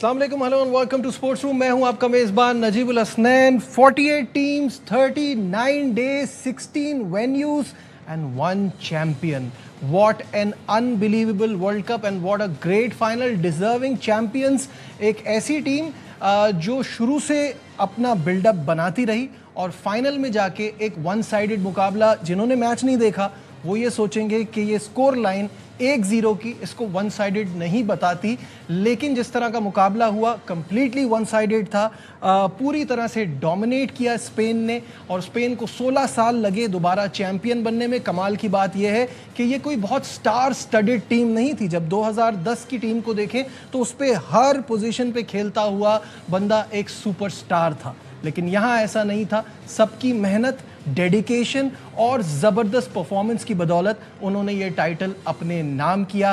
अस्सलाम वालेकुम, hello and welcome to sports room. मैं हूं आपका मेज़बान Najibul Hasnain. 48 teams, 39 days, 16 venues and 1 champion. What an unbelievable World Cup and what a great final, deserving champions। एक ऐसी टीम जो शुरू से अपना बिल्डअप बनाती रही और फाइनल में जाके एक वन साइडेड मुकाबला, जिन्होंने मैच नहीं देखा वो ये सोचेंगे कि ये स्कोर लाइन 1-0 की इसको वन साइडेड नहीं बताती, लेकिन जिस तरह का मुकाबला हुआ कंप्लीटली वन साइडेड था। पूरी तरह से डोमिनेट किया स्पेन ने और स्पेन को 16 साल लगे दोबारा चैंपियन बनने में। कमाल की बात यह है कि ये कोई बहुत स्टार स्टडेड टीम नहीं थी। जब 2010 की टीम को देखें तो उस पर हर पोजीशन पे खेलता हुआ बंदा एक सुपरस्टार था, लेकिन यहाँ ऐसा नहीं था। सबकी मेहनत, डेडिकेशन और ज़बरदस्त परफॉर्मेंस की बदौलत उन्होंने ये टाइटल अपने नाम किया।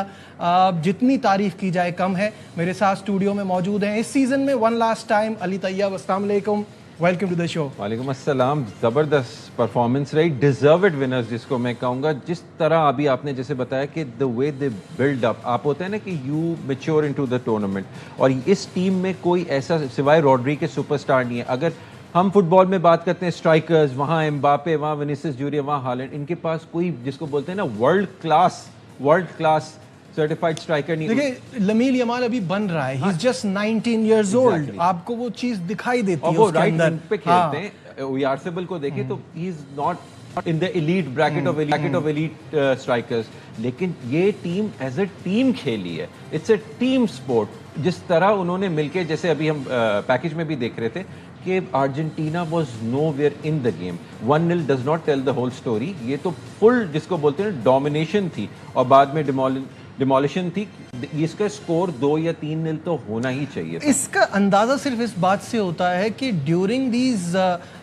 जितनी तारीफ़ की जाए कम है। मेरे साथ स्टूडियो में मौजूद हैं इस सीज़न में one last time Ali Tayyab. अस्सलाम वालेकुम, वेलकम टू द शो। वालेकुम अस्सलाम। ज़बरदस्त परफॉर्मेंस रही, डिजर्व्ड विनर्स जिसको मैं कहूँगा। जिस तरह अभी आपने जैसे बताया कि the way they build up, आप होते हैं ना कि you mature into the tournament, और इस टीम में कोई ऐसा सिवाय रॉड्री के सुपरस्टार नहीं है। अगर हम फुटबॉल में बात करते हैं स्ट्राइकर्स, वहाँ एम्बापे, वहाँ विनीसियस जूनियर, वहाँ हालैंड, इनके पास कोई जिसको बोलते हैं ना वर्ल्ड क्लास सर्टिफाइड स्ट्राइकर नहीं। देखिए लमील यमाल अभी बन रहा है, he is just 19 years old. आपको वो चीज दिखाई देती है वो उसके राइट अंदर पे खेलते हैं। ओयारसेबल को देखें तो he is not in the elite bracket of elite strikers, लेकिन ये टीम एज अ टीम खेली है। It's a team sport. जिस तरह उन्होंने मिलके, जैसे अभी हम पैकेज में भी देख रहे थे कि Argentina was nowhere in the game. 1-0 does not tell the whole story. ये तो फुल जिसको बोलते हैं डोमिनेशन थी और बाद में डिमोलिशन थी। इसका स्कोर 2 या 3-0 तो होना ही चाहिए था। इसका अंदाजा सिर्फ इस बात से होता है कि during these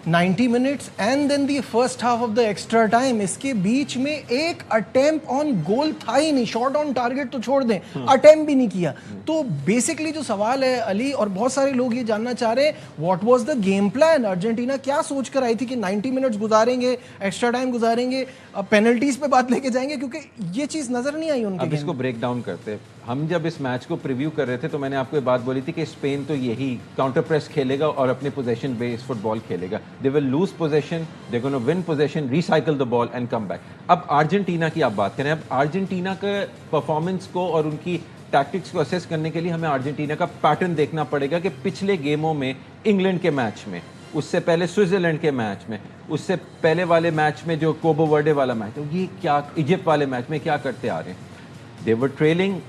90 minutes and then the first half of the extra time, इसके बीच में एक अटेम्प्ट ऑन गोल था ही नहीं। शॉट ऑन टारगेट तो छोड़ दें, अटेम्प्ट भी नहीं किया। तो बेसिकली जो सवाल है अली और बहुत सारे लोग ये जानना चाह रहे हैं, what was the game plan? Argentina क्या सोच कर आई थी कि 90 मिनट्स गुजारेंगे, एक्स्ट्रा टाइम गुजारेंगे, पेनल्टीज पे बात लेके जाएंगे, क्योंकि ये चीज नजर नहीं आई उनके। अब इसको ब्रेक डाउन करते हैं। हम जब इस मैच को प्रीव्यू कर रहे थे तो मैंने आपको ये बात बोली थी कि स्पेन तो यही काउंटर प्रेस खेलेगा और अपने पोजीशन बेस्ड फुटबॉल खेलेगा। They will lose position, they gonna win position, recycle the ball and come back. अब अर्जेंटीना की आप बात करें, अब अर्जेंटीना के परफॉर्मेंस को और उनकी टैक्टिक्स को असेस करने के लिए हमें अर्जेंटीना का पैटर्न देखना पड़ेगा कि पिछले गेमों में, इंग्लैंड के मैच में, उससे पहले स्विट्जरलैंड के मैच में, उससे पहले वाले मैच में जो कोबो वर्डे वाला मैच है, ये क्या, इजिप्ट वाले मैच में क्या करते आ रहे हैं। दे वर trailing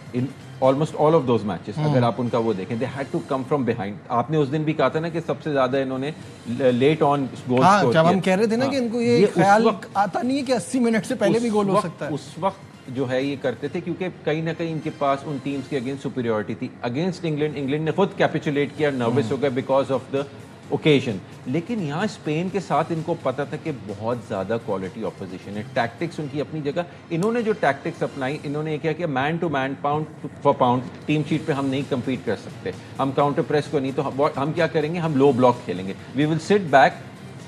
in almost all of those matches। अगर आप उनका वो देखें, they had to come from behind। आपने उस दिन भी कहा था ना कि सबसे ज्यादा इन्होंने लेट ऑन गोल स्कोर जब हम कह रहे थे ना कि इनको ये ख्याल आता नहीं है कि 80 मिनट से पहले भी गोल हो सकता है। उस वक्त जो है ये करते थे क्योंकि कहीं ना कहीं इनके पास उन टीम्स के अगेंस्ट सुपीरियरिटी थी। अगेंस्ट इंग्लैंड ने खुद कैपिचुलेट किया, नर्वस हो गया बिकॉज ऑफ द ओकेजन। लेकिन यहाँ स्पेन के साथ इनको पता था कि बहुत ज़्यादा क्वालिटी ऑपोजिशन है। टैक्टिक्स उनकी अपनी जगह। इन्होंने जो टैक्टिक्स अपनाई, इन्होंने क्या किया, man to man, pound for pound, team sheet पे हम नहीं कम्पीट कर सकते। हम काउंटर प्रेस को नहीं, तो हम क्या करेंगे, हम लो ब्लॉक खेलेंगे। We will sit back,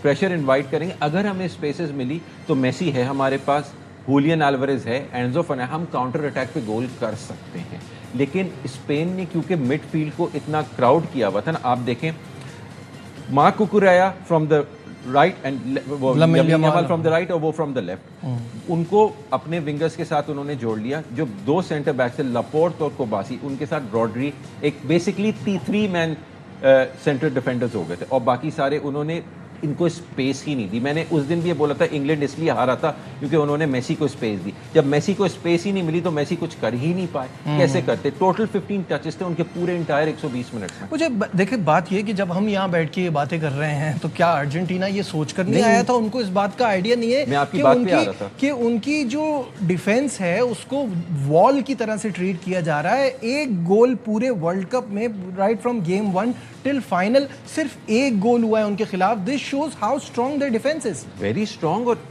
pressure invite करेंगे। अगर हमें स्पेसेस मिली तो मेसी है हमारे पास, हुलियन अल्वारेज है, एंजो फर्नांडिस, हम काउंटर अटैक पे गोल कर सकते हैं। लेकिन स्पेन ने क्योंकि मिडफील्ड को इतना क्राउड किया हुआ था ना, आप देखें Marc Cucurella from the right and Lamine Yamal from the right और वो फ्रॉम द लेफ्ट। उनको अपने विंगर्स के साथ उन्होंने जोड़ लिया। जो 2 सेंटर बैक से लपोर्ट और कोबासी, उनके साथ रॉड्री, एक बेसिकली 3 मैन सेंटर डिफेंडर्स हो गए थे और बाकी सारे उन्होंने इनको स्पेस ही नहीं दी। मैंने उस दिन भी ये बोला था इंग्लैंड इसलिए हारा था क्योंकि उन्होंने मेसी को स्पेस दी। जब मेसी को स्पेस ही नहीं मिली तो मेसी कुछ कर ही नहीं पाए। कैसे करते? टोटल 15 टचेस थे उनके पूरे इंटायर 120 मिनट में। मुझे देखिए बात ये कि जब हम यहाँ बैठ के ये बातें कर रहे हैं तो क्या अर्जेंटीना ये सोच कर नहीं आया था? उनको इस बात का आइडिया नहीं है। मैं आपकी बात पे आ रहा था कि उनकी जो डिफेंस है उसको वॉल की तरह से ट्रीट किया जा रहा है। एक गोल पूरे वर्ल्ड कप में, right from game 1 till final, सिर्फ एक गोल हुआ है उनके खिलाफ। This shows how strong their defence is. Very strong. और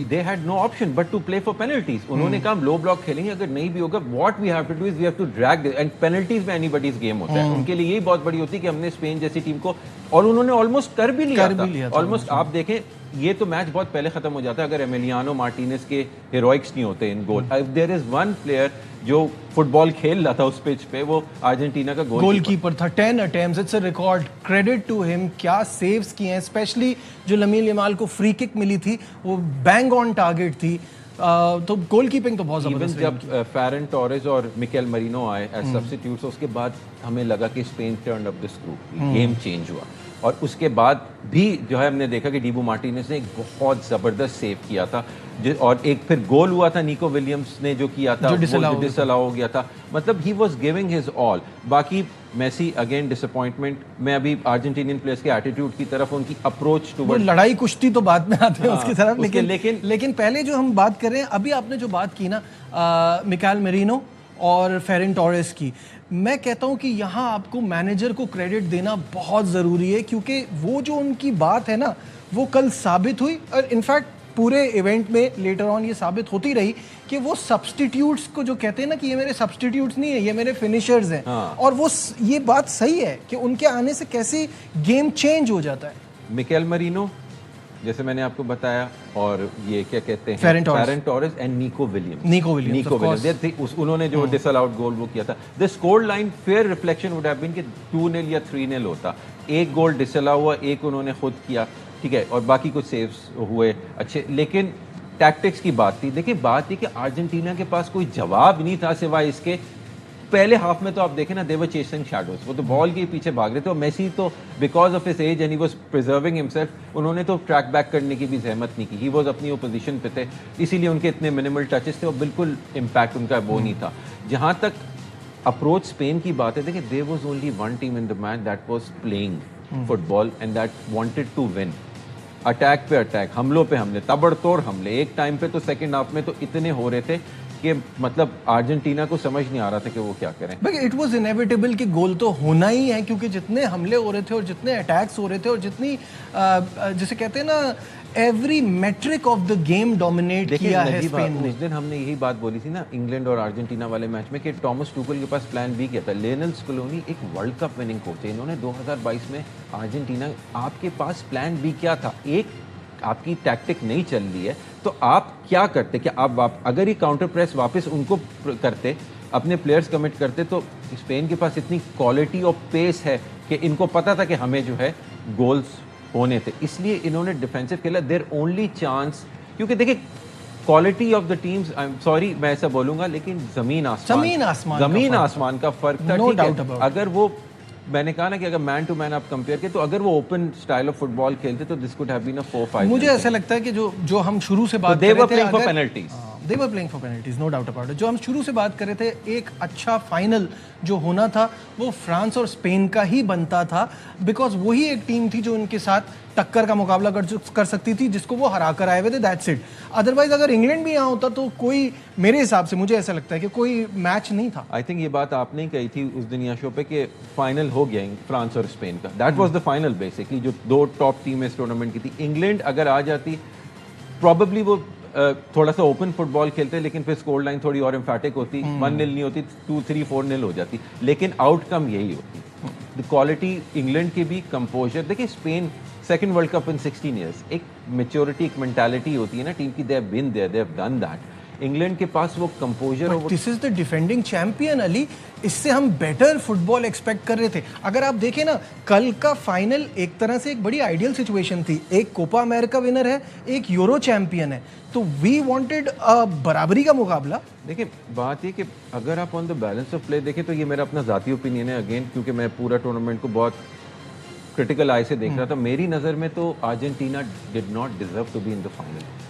they had no option but to play for penalties. उन्होंने कहा लो ब्लॉक खेलेंगे, अगर नहीं भी होगा what we have to do is we have to drag and penalties में anybody's game होता है। उनके लिए यही बहुत बड़ी होती है कि हमने स्पेन जैसी टीम को, और उन्होंने ऑलमोस्ट कर भी लिया था। ऑलमोस्ट आप देखें ये तो मैच बहुत पहले खत्म हो जाता अगर एमिलियानो मार्टिनेज के हीरोइक्स नहीं होते इन goal. If there is one player जो फुटबॉल खेल रहा था उस पिच पे, वो अर्जेंटीना का गोलकीपर था। 10 attempts, it's a record, credit to him. क्या सेव्स किए हैं, स्पेशली जो लमीन यमाल को फ्री किक मिली थी वो बैंग ऑन टारगेट थी। तो गोलकीपिंग तो बहुत जबरदस्त। जब फेरन टोरेस और मिकेल मरीनो आए एज सब्स्टिट्यूट्स, उसके बाद हमें लगा कि Spain turn up this group, game change हुआ। और उसके बाद भी जो है हमने देखा कि डीबू मार्टिनेज ने एक बहुत ज़बरदस्त सेव किया था, और एक फिर गोल हुआ था निको विलियम्स ने जो किया था, जो डिसअलाउ हो गया था। मतलब he was giving his all. बाकी मेसी अगेन डिसअपॉइंटमेंट। मैं अभी अर्जेंटीनियन प्लेयर्स के एटीट्यूड की तरफ, उनकी अप्रोच टू लड़ाई कुश्ती तो बाद में आते हैं उसकी तरफ, लेकिन पहले जो हम बात कर रहे हैं, अभी आपने जो बात की ना मिकेल मेरिनो और फेरन टोरेस की, मैं कहता हूं कि यहाँ आपको मैनेजर को क्रेडिट देना बहुत ज़रूरी है, क्योंकि वो जो उनकी बात है ना वो कल साबित हुई। और इनफैक्ट पूरे इवेंट में लेटर ऑन ये साबित होती रही कि वो सब्स्टिट्यूट्स को जो कहते हैं ना कि ये मेरे सब्स्टिट्यूट्स नहीं है, ये मेरे फिनिशर्स हैं। और वो ये बात सही है कि उनके आने से कैसे गेम चेंज हो जाता है। मिकेल मरीनो जैसे मैंने आपको बताया, और ये क्या कहते हैं, Ferran Torres and Nico Williams, उन्होंने जो डिसअलाउड गोल वो किया था। The score line fair reflection would have been कि 2-0 या 3-0 होता। एक गोल डिसअलाउ हुआ, एक उन्होंने खुद किया, ठीक है, और बाकी कुछ सेव्स हुए अच्छे। लेकिन टैक्टिक्स की बात थी। देखिए बात थी कि अर्जेंटीना के पास कोई जवाब नहीं था सिवाय इसके। पहले हाफ में तो आप देखें ना, दे वर चेसिंग शैडोज, वो तो बॉल के पीछे भाग रहे थे। और मेसी तो because of his age and he was preserving himself, उन्होंने तो ट्रैक बैक करने की भी जहमत नहीं की। ही वाज अपनी पोजीशन पे थे, इसीलिए उनके इतने मिनिमल टचेस थे और बिल्कुल इम्पैक्ट उनका वो नहीं था। जहां तक अप्रोच स्पेन की बात है, देखिए there was only one team in the match that was playing football and that wanted to win. Attack पे अटैक, हमलों पे हमले, ताबड़तोड़ हमले। एक टाइम पे तो सेकंड हाफ में तो इतने हो रहे थे कि मतलब अर्जेंटीना को समझ नहीं आ रहा था कि वो क्या करें। इट वाज इनएविटेबल कि गोल तो होना ही है, क्योंकि जितने हमले हो रहे थे और जितने अटैक्स हो रहे थे और जितनी जिसे कहते हैं ना every metric of the game dominate किया है स्पेन ने। उस दिन हमने यही बात बोली थी ना इंग्लैंड और अर्जेंटीना वाले मैच में कि टॉमस टूकल के पास प्लान बी क्या था। लियोनेल स्कलोनी एक वर्ल्ड कप विनिंग कोच है, इन्होंने 2022 में अर्जेंटीना, आपके पास प्लान बी क्या था? एक आपकी टैक्टिक नहीं चल रही है तो आप क्या करते? कि आप अगर ये काउंटर प्रेस वापस उनको करते, अपने प्लेयर्स कमिट करते, तो स्पेन के पास इतनी क्वालिटी और पेस है कि इनको पता था कि हमें जो है गोल्स होने थे, इसलिए इन्होंने डिफेंसिव खेला। देयर ओनली चांस, क्योंकि देखिए quality of the teams, I am sorry मैं ऐसा बोलूंगा, लेकिन जमीन आसमान का फर्क था। No doubt about it. अगर वो, मैंने कहा ना कि अगर मैन टू मैन आप कंपेयर किए, तो अगर वो ओपन स्टाइल ऑफ फुटबॉल खेलते तो this could have been a 4-5। मुझे ऐसा लगता है कि जो हम शुरू से बात कर रहे थे, they were playing for penalties, no doubt about it. जो हम शुरू से बात कर रहे थे, एक अच्छा फाइनल जो होना था वो फ्रांस और स्पेन का ही बनता था, बिकॉज वही एक टीम थी जो उनके साथ टक्कर का मुकाबला कर सकती थी, जिसको वो हरा कर आए हुए थे, दैट्स इट। अदरवाइज अगर इंग्लैंड भी यहाँ होता तो कोई, मेरे हिसाब से मुझे ऐसा लगता है कि कोई मैच नहीं था। आई थिंक ये बात आपने ही कही थी उस दिन यहाँ शो पे कि फाइनल हो गया फ्रांस और स्पेन का। That was the final basically, जो दो टॉप टीम इस टूर्नामेंट की थी। इंग्लैंड अगर आ जाती, प्रॉबेबली वो थोड़ा सा ओपन फुटबॉल खेलते, लेकिन फिर स्कोर लाइन थोड़ी और एम्फैटिक होती, 1-0 नहीं होती, 2-3, 4-0 हो जाती, लेकिन आउटकम यही होती। द क्वालिटी इंग्लैंड की भी, कंपोजर। देखिए Spain second world cup in 16 years, एक मेच्योरिटी, एक मेंटालिटी होती है ना टीम की, they have been there, they have done that. England के पास वो कंपोजर, और this is the defending champion Ali, इससे हम बेटर फुटबॉल एक्सपेक्ट कर रहे थे। अगर आप देखें ना, कल का फाइनल एक तरह से एक बड़ी आइडियल सिचुएशन थी। एक कोपा अमेरिका विनर है, एक यूरो चैंपियन है, तो वी वांटेड बराबरी का मुकाबला। देखिए बात ये कि अगर आप on the balance of play देखें, तो ये मेरा अपना जाती ओपिनियन है अगेन, क्योंकि मैं पूरा टूर्नामेंट को बहुत क्रिटिकल आई से देख रहा था। मेरी नज़र में तो Argentina did not deserve to be in the final.